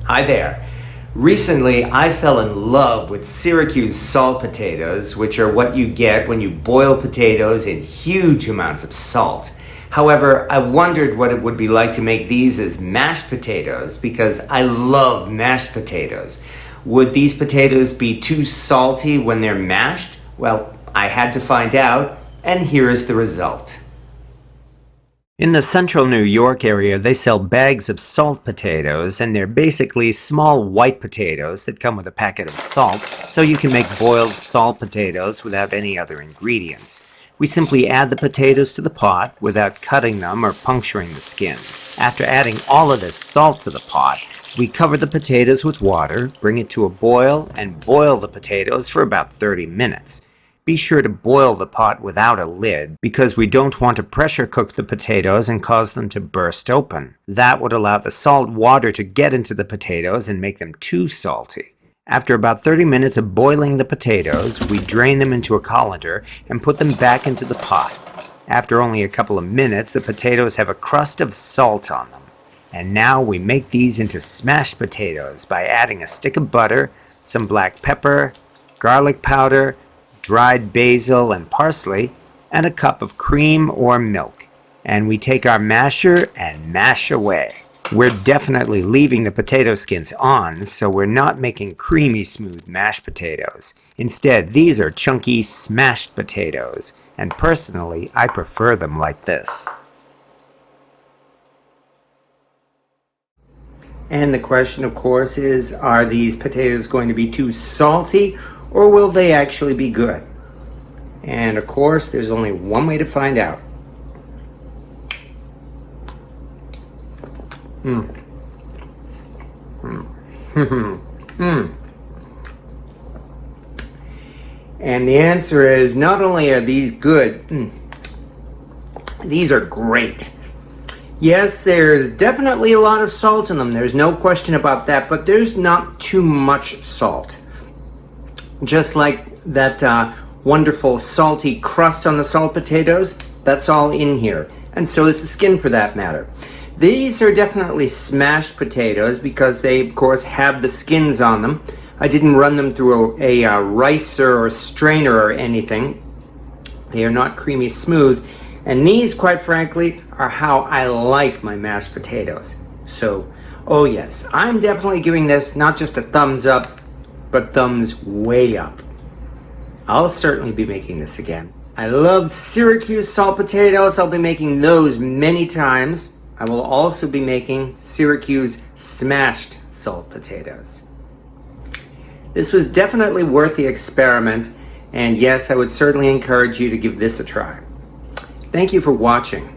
Hi there. Recently, I fell in love with Syracuse salt potatoes, which are what you get when you boil potatoes in huge amounts of salt. However, I wondered what it would be like to make these as mashed potatoes because I love mashed potatoes. Would these potatoes be too salty when they're mashed? Well, I had to find out, and here is the result. In the central New York area, they sell bags of salt potatoes, and they're basically small white potatoes that come with a packet of salt, so you can make boiled salt potatoes without any other ingredients. We simply add the potatoes to the pot without cutting them or puncturing the skins. After adding all of this salt to the pot, we cover the potatoes with water, bring it to a boil, and boil the potatoes for about 30 minutes. Be sure to boil the pot without a lid because we don't want to pressure cook the potatoes and cause them to burst open. That would allow the salt water to get into the potatoes and make them too salty. After about 30 minutes of boiling the potatoes, we drain them into a colander and put them back into the pot. After only a couple of minutes, the potatoes have a crust of salt on them. And now we make these into smashed potatoes by adding a stick of butter, some black pepper, garlic powder, dried basil and parsley, and a cup of cream or milk. And we take our masher and mash away. We're definitely leaving the potato skins on, so we're not making creamy smooth mashed potatoes. Instead, these are chunky smashed potatoes, and personally, I prefer them like this. And the question, of course, is, are these potatoes going to be too salty, or will they actually be good? And of course, there's only one way to find out. And the answer is, not only are these good, these are great. Yes, there's definitely a lot of salt in them. There's no question about that, but there's not too much salt. Just like that wonderful salty crust on the salt potatoes, that's all in here. And so is the skin, for that matter. These are definitely smashed potatoes because they, of course, have the skins on them. I didn't run them through a ricer or strainer or anything. They are not creamy smooth. And these, quite frankly, are how I like my mashed potatoes. So, oh yes, I'm definitely giving this not just a thumbs up, but thumbs way up. I'll certainly be making this again. I love Syracuse salt potatoes. I'll be making those many times. I will also be making Syracuse smashed salt potatoes. This was definitely worth the experiment, and yes, I would certainly encourage you to give this a try. Thank you for watching.